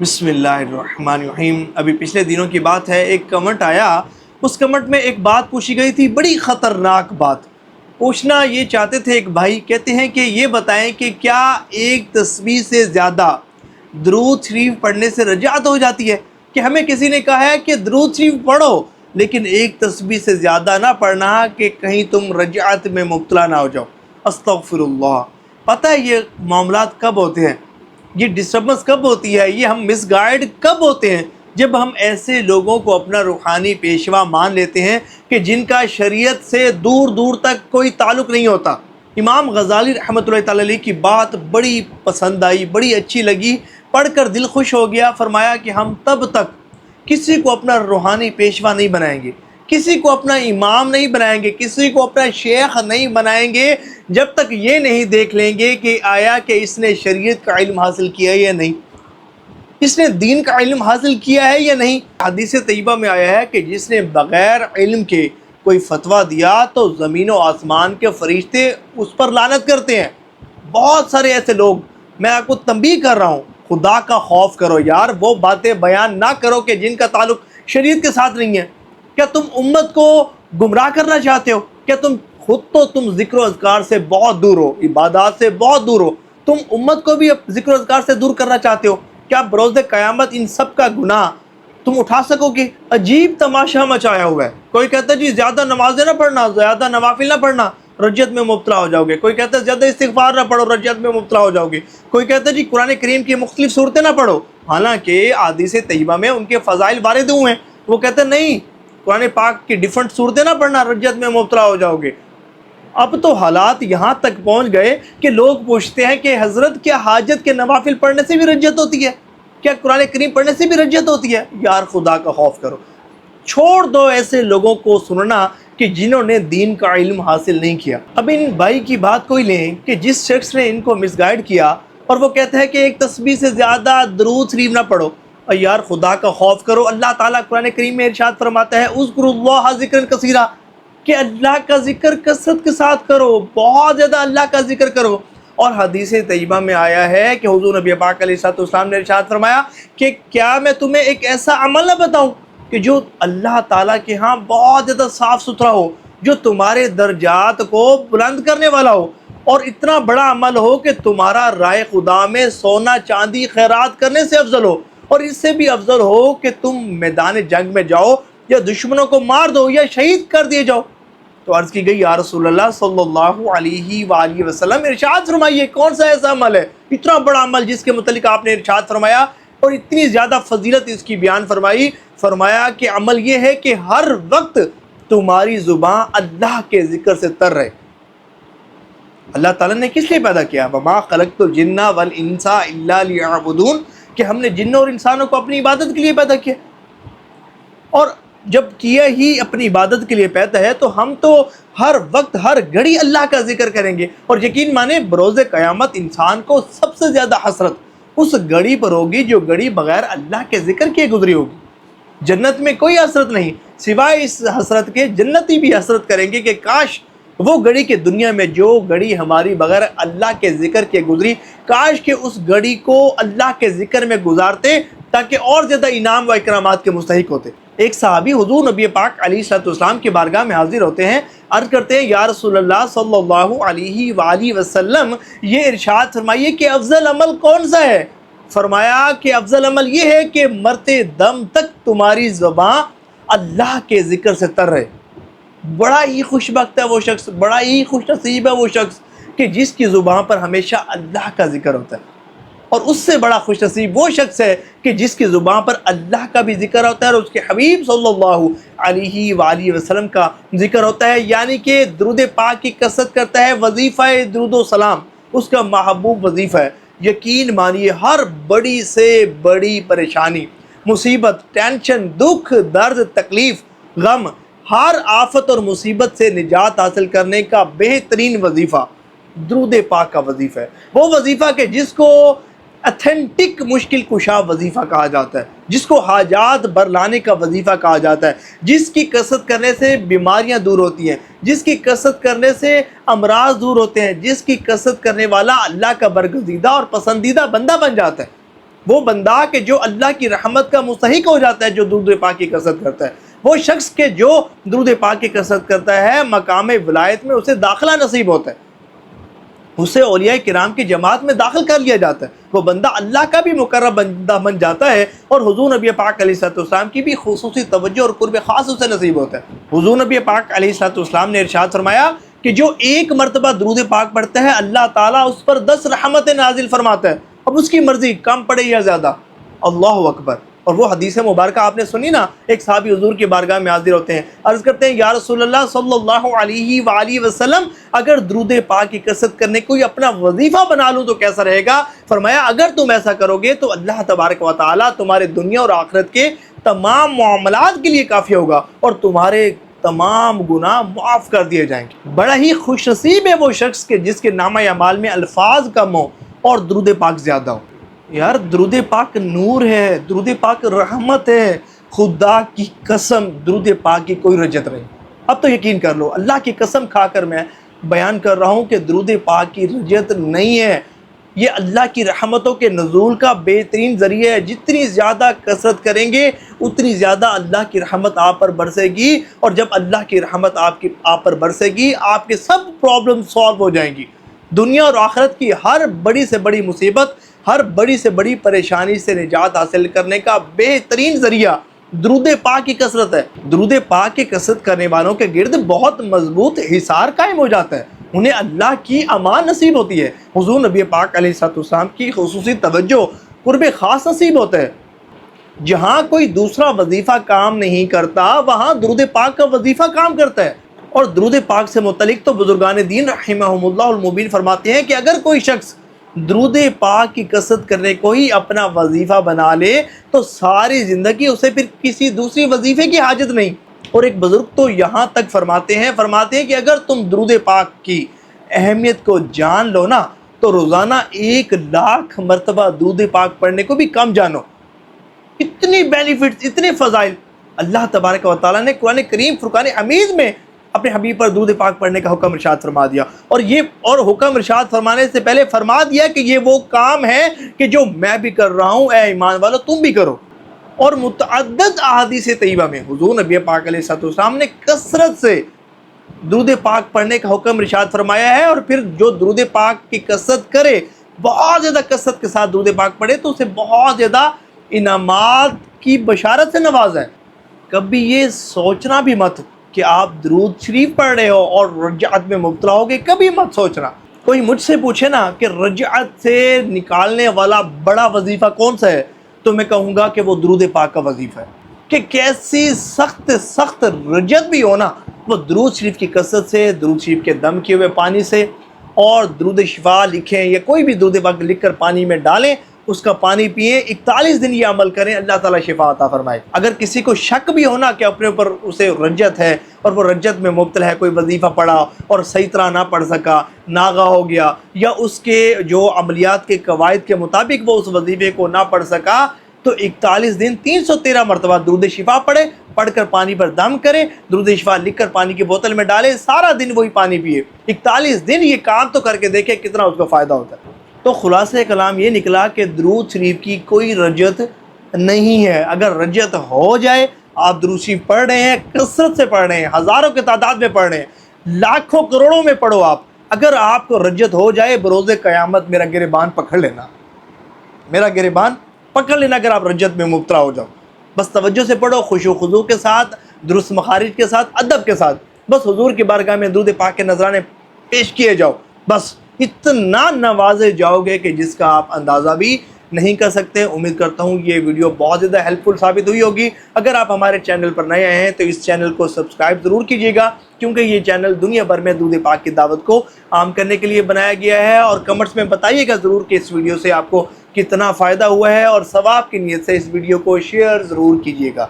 بسم اللہ الرحمن الرحیم۔ ابھی پچھلے دنوں کی بات ہے، ایک کمنٹ آیا، اس کمنٹ میں ایک بات پوچھی گئی تھی، بڑی خطرناک بات پوچھنا یہ چاہتے تھے۔ ایک بھائی کہتے ہیں کہ یہ بتائیں کہ کیا ایک تسبیح سے زیادہ درود شریف پڑھنے سے رجعت ہو جاتی ہے؟ کہ ہمیں کسی نے کہا ہے کہ درود شریف پڑھو لیکن ایک تسبیح سے زیادہ نہ پڑھنا کہ کہیں تم رجعت میں مبتلا نہ ہو جاؤ۔ استغفر اللہ۔ پتہ ہے یہ معاملات کب ہوتے ہیں، یہ ڈسٹربنس کب ہوتی ہے، یہ ہم مس گائیڈ کب ہوتے ہیں؟ جب ہم ایسے لوگوں کو اپنا روحانی پیشوا مان لیتے ہیں کہ جن کا شریعت سے دور دور تک کوئی تعلق نہیں ہوتا۔ امام غزالی رحمۃ اللہ تعالی علیہ کی بات بڑی پسند آئی، بڑی اچھی لگی، پڑھ کر دل خوش ہو گیا۔ فرمایا کہ ہم تب تک کسی کو اپنا روحانی پیشوا نہیں بنائیں گے، کسی کو اپنا امام نہیں بنائیں گے، کسی کو اپنا شیخ نہیں بنائیں گے جب تک یہ نہیں دیکھ لیں گے کہ آیا کہ اس نے شریعت کا علم حاصل کیا ہے یا نہیں، اس نے دین کا علم حاصل کیا ہے یا نہیں۔ حدیث طیبہ میں آیا ہے کہ جس نے بغیر علم کے کوئی فتویٰ دیا تو زمین و آسمان کے فرشتے اس پر لعنت کرتے ہیں۔ بہت سارے ایسے لوگ، میں آپ کو تنبیہ کر رہا ہوں، خدا کا خوف کرو یار، وہ باتیں بیان نہ کرو کہ جن کا تعلق شریعت کے ساتھ نہیں ہے۔ کیا تم امت کو گمراہ کرنا چاہتے ہو؟ کیا تم ذکر و اذکار سے بہت دور ہو، عبادات سے بہت دور ہو، تم امت کو بھی ذکر و اذکار سے دور کرنا چاہتے ہو؟ کیا بروز قیامت ان سب کا گناہ تم اٹھا سکو گے؟ عجیب تماشا مچایا ہوا ہے۔ کوئی کہتا ہے جی زیادہ نمازیں نہ پڑھنا، زیادہ نوافل نہ پڑھنا، رجعت میں مبتلا ہو جاؤ گے۔ کوئی کہتا ہے زیادہ استغفار نہ پڑھو، رجعت میں مبتلا ہو جاؤ گے۔ کوئی کہتا ہے جی قرآن کریم کی مختلف صورتیں نہ پڑھو، حالانکہ احادیث طیبہ میں ان کے فضائل وارد ہوئے ہیں۔ وہ کہتے ہیں نہیں، قرآن پاک کی ڈیفرنٹ صورتیں نہ پڑھنا، رجعت میں مبتلا ہو جاؤ گے۔ اب تو حالات یہاں تک پہنچ گئے کہ لوگ پوچھتے ہیں کہ حضرت کیا حاجت کے نوافل پڑھنے سے بھی رجعت ہوتی ہے؟ کیا قرآن کریم پڑھنے سے بھی رجعت ہوتی ہے؟ یار خدا کا خوف کرو، چھوڑ دو ایسے لوگوں کو سننا کہ جنہوں نے دین کا علم حاصل نہیں کیا۔ اب ان بھائی کی بات کوئی لیں کہ جس شخص نے ان کو مس گائیڈ کیا اور وہ کہتا ہے کہ ایک تسبیح سے زیادہ درود شریف نہ پڑھو، اور یار خدا کا خوف کرو۔ اللہ تعالیٰ قرآن کریم میں ارشاد فرماتا ہے اذکروا اللہ ذکرا کثیرا، کہ اللہ کا ذکر کثرت کے ساتھ کرو، بہت زیادہ اللہ کا ذکر کرو۔ اور حدیث طیبہ میں آیا ہے کہ حضور نبی پاک علیہ السلام نے ارشاد فرمایا کہ کیا میں تمہیں ایک ایسا عمل نہ بتاؤں کہ جو اللہ تعالیٰ کے ہاں بہت زیادہ صاف ستھرا ہو، جو تمہارے درجات کو بلند کرنے والا ہو، اور اتنا بڑا عمل ہو کہ تمہارا رائے خدا میں سونا چاندی خیرات کرنے سے افضل ہو، اور اس سے بھی افضل ہو کہ تم میدان جنگ میں جاؤ یا دشمنوں کو مار دو یا شہید کر دیے جاؤ۔ تو عرض کی گئی یا رسول اللہ صلی اللہ علیہ وآلہ وسلم، ارشاد فرمائیے کون سا ایسا عمل ہے، اتنا بڑا عمل جس کے متعلق آپ نے ارشاد فرمایا اور اتنی زیادہ فضیلت اس کی بیان فرمائی؟ فرمایا کہ عمل یہ ہے کہ ہر وقت تمہاری زبان اللہ کے ذکر سے تر رہے۔ اللہ تعالیٰ نے کس لیے پیدا کیا؟ وَمَا خَلَقْتُ الْجِنَّ وَالْإِنسَ إِلَّا لِيَعْبُدُونَ، کہ ہم نے جنوں اور انسانوں کو اپنی عبادت کے لیے پیدا کیا، اور جب کیا ہی اپنی عبادت کے لیے پیدا ہے تو ہم تو ہر وقت ہر گھڑی اللہ کا ذکر کریں گے۔ اور یقین مانے بروز قیامت انسان کو سب سے زیادہ حسرت اس گھڑی پر ہوگی جو گھڑی بغیر اللہ کے ذکر کیے گزری ہوگی۔ جنت میں کوئی حسرت نہیں سوائے اس حسرت کے، جنتی بھی حسرت کریں گے کہ کاش وہ گھڑی کے دنیا میں جو گھڑی ہماری بغیر اللہ کے ذکر کے گزری، کاش کہ اس گھڑی کو اللہ کے ذکر میں گزارتے تاکہ اور زیادہ انعام و اکرامات کے مستحق ہوتے۔ ایک صحابی حضور نبی پاک علیہ السلام کی بارگاہ میں حاضر ہوتے ہیں، عرض کرتے ہیں یا رسول اللہ صلی اللہ علیہ وآلہ وسلم، یہ ارشاد فرمائیے کہ افضل عمل کون سا ہے؟ فرمایا کہ افضل عمل یہ ہے کہ مرتے دم تک تمہاری زبان اللہ کے ذکر سے تر رہے۔ بڑا ہی خوش بخت ہے وہ شخص، بڑا ہی خوش نصیب ہے وہ شخص کہ جس کی زبان پر ہمیشہ اللہ کا ذکر ہوتا ہے، اور اس سے بڑا خوش نصیب وہ شخص ہے کہ جس کی زبان پر اللہ کا بھی ذکر ہوتا ہے اور اس کے حبیب صلی اللہ علیہ وآلہ وسلم کا ذکر ہوتا ہے، یعنی کہ درود پاک کی کثرت کرتا ہے۔ وظیفہ درود و سلام اس کا محبوب وظیفہ ہے۔ یقین مانیے ہر بڑی سے بڑی پریشانی، مصیبت، ٹینشن، دکھ، درد، تکلیف، غم، ہر آفت اور مصیبت سے نجات حاصل کرنے کا بہترین وظیفہ درود پاک کا وظیفہ ہے۔ وہ وظیفہ کہ جس کو اتھینٹک مشکل کشا وظیفہ کہا جاتا ہے، جس کو حاجات برلانے کا وظیفہ کہا جاتا ہے، جس کی کثرت کرنے سے بیماریاں دور ہوتی ہیں، جس کی کثرت کرنے سے امراض دور ہوتے ہیں، جس کی کثرت کرنے والا اللہ کا برگزیدہ اور پسندیدہ بندہ بن جاتا ہے۔ وہ بندہ کہ جو اللہ کی رحمت کا مستحق ہو جاتا ہے جو درود پاک کی کثرت کرتا ہے، وہ شخص کہ جو درود پاک کی کثرت کرتا ہے مقام ولایت میں اسے داخلہ نصیب ہوتا ہے، اسے اولیاء کرام کی جماعت میں داخل کر لیا جاتا ہے، وہ بندہ اللہ کا بھی مقرب بندہ بن جاتا ہے، اور حضور نبی پاک علیہ السلام کی بھی خصوصی توجہ اور قرب خاص اسے نصیب ہوتا ہے۔ حضور نبی پاک علیہ السلام نے ارشاد فرمایا کہ جو ایک مرتبہ درود پاک پڑھتا ہے اللہ تعالیٰ اس پر 10 رحمتیں نازل فرماتا ہے، اب اس کی مرضی کم پڑے یا زیادہ۔ اللہ اکبر۔ اور وہ حدیث مبارکہ آپ نے سنی نا، ایک صحابی حضور کی بارگاہ میں حاضر ہوتے ہیں، عرض کرتے ہیں یا رسول اللہ صلی اللہ علیہ وآلہ وسلم اگر درود پاک کی کثرت کرنے کو اپنا وظیفہ بنا لوں تو کیسا رہے گا؟ فرمایا اگر تم ایسا کرو گے تو اللہ تبارک و تعالیٰ تمہارے دنیا اور آخرت کے تمام معاملات کے لیے کافی ہوگا اور تمہارے تمام گناہ معاف کر دیے جائیں گے۔ بڑا ہی خوش نصیب ہے وہ شخص کے جس کے نامہ اعمال میں الفاظ کم ہو اور درود پاک زیادہ ہو۔ یار درود پاک نور ہے، درود پاک رحمت ہے، خدا کی قسم درود پاک کی کوئی رجت نہیں۔ اب تو یقین کر لو، اللہ کی قسم کھا کر میں بیان کر رہا ہوں کہ درود پاک کی رجت نہیں ہے، یہ اللہ کی رحمتوں کے نزول کا بہترین ذریعہ ہے۔ جتنی زیادہ کثرت کریں گے اتنی زیادہ اللہ کی رحمت آپ پر برسے گی، اور جب اللہ کی رحمت آپ پر برسے گی آپ کے سب پرابلم سالو ہو جائیں گی۔ دنیا اور آخرت کی ہر بڑی سے بڑی مصیبت، ہر بڑی سے بڑی پریشانی سے نجات حاصل کرنے کا بہترین ذریعہ درود پاک کی کثرت ہے۔ درود پاک کی کثرت کرنے والوں کے گرد بہت مضبوط حصار قائم ہو جاتا ہے، انہیں اللہ کی امان نصیب ہوتی ہے، حضور نبی پاک علیہ السلام کی خصوصی توجہ قرب خاص نصیب ہوتا ہے۔ جہاں کوئی دوسرا وظیفہ کام نہیں کرتا وہاں درود پاک کا وظیفہ کام کرتا ہے۔ اور درود پاک سے متعلق تو بزرگان دین رحمہم اللہ المبین فرماتے ہیں کہ اگر کوئی شخص درود پاک کی کثرت کرنے کو ہی اپنا وظیفہ بنا لے تو ساری زندگی اسے پھر کسی دوسری وظیفے کی حاجت نہیں۔ اور ایک بزرگ تو یہاں تک فرماتے ہیں کہ اگر تم درود پاک کی اہمیت کو جان لو نا تو روزانہ 1,00,000 مرتبہ درود پاک پڑھنے کو بھی کم جانو۔ اتنی بینیفٹس، اتنے فضائل اللہ تبارک و تعالیٰ نے قرآن کریم فرقان حمید میں اپنے حبیب پر درود پاک پڑھنے کا حکم ارشاد فرما دیا، اور حکم ارشاد فرمانے سے پہلے فرما دیا کہ یہ وہ کام ہے کہ جو میں بھی کر رہا ہوں اے ایمان والو تم بھی کرو۔ اور متعدد احادیث طیبہ میں حضور نبی پاک علیہ السلام نے کثرت سے درود پاک پڑھنے کا حکم ارشاد فرمایا ہے، اور پھر جو درود پاک کی کثرت کرے، بہت زیادہ کثرت کے ساتھ درود پاک پڑھے تو اسے بہت زیادہ انعامات کی بشارت سے نوازا ہے۔ کبھی یہ سوچنا بھی مت کہ آپ درود شریف پڑھ رہے ہو اور رجعت میں مبتلا ہوگے، کبھی مت سوچنا۔ کوئی مجھ سے پوچھے نا کہ رجعت سے نکالنے والا بڑا وظیفہ کون سا ہے تو میں کہوں گا کہ وہ درود پاک کا وظیفہ ہے، کہ کیسی سخت رجعت بھی ہونا وہ درود شریف کی کثرت سے، درود شریف کے دم کیے ہوئے پانی سے، اور درود شفا لکھیں یا کوئی بھی درود پاک لکھ کر پانی میں ڈالیں، اس کا پانی پئیں، 41 دن یہ عمل کریں، اللہ تعالیٰ شفا عطا فرمائے۔ اگر کسی کو شک بھی ہونا کہ اپنے اوپر اسے رجت ہے اور وہ رجت میں مبتلا ہے، کوئی وظیفہ پڑھا اور صحیح طرح نہ پڑھ سکا، ناغہ ہو گیا، یا اس کے جو عملیات کے قواعد کے مطابق وہ اس وظیفے کو نہ پڑھ سکا، تو 41 دن 313 مرتبہ درود شفا پڑھے، پڑھ کر پانی پر دم کرے، درود شفا لکھ کر پانی کی بوتل میں ڈالے، سارا دن وہی پانی پیے، 41 دن یہ کام تو کر کے دیکھے کتنا اس کو فائدہ ہوتا ہے۔ تو خلاصہ کلام یہ نکلا کہ درود شریف کی کوئی رجت نہیں ہے۔ اگر رجت ہو جائے، آپ درود شریف پڑھ رہے ہیں، کثرت سے پڑھ رہے ہیں، ہزاروں کی تعداد میں پڑھ رہے ہیں، لاکھوں کروڑوں میں پڑھو آپ، اگر آپ کو رجت ہو جائے بروز قیامت میرا گریبان پکڑ لینا، اگر آپ رجت میں مبتلا ہو جاؤ۔ بس توجہ سے پڑھو، خشوع و خضوع کے ساتھ، درست مخارج کے ساتھ، ادب کے ساتھ، بس حضور کی بارگاہ میں درود پاک کے نذرانے پیش کیے جاؤ، بس اتنا نوازے جاؤ گے کہ جس کا آپ اندازہ بھی نہیں کر سکتے۔ امید کرتا ہوں یہ ویڈیو بہت زیادہ ہیلپ فل ثابت ہوئی ہوگی۔ اگر آپ ہمارے چینل پر نئے آئے ہیں تو اس چینل کو سبسکرائب ضرور کیجیے گا، کیونکہ یہ چینل دنیا بھر میں درود پاک کی دعوت کو عام کرنے کے لیے بنایا گیا ہے۔ اور کمنٹس میں بتائیے گا ضرور کہ اس ویڈیو سے آپ کو کتنا فائدہ ہوا ہے، اور ثواب کی نیت سے اس ویڈیو کو شیئر ضرور کیجیے گا۔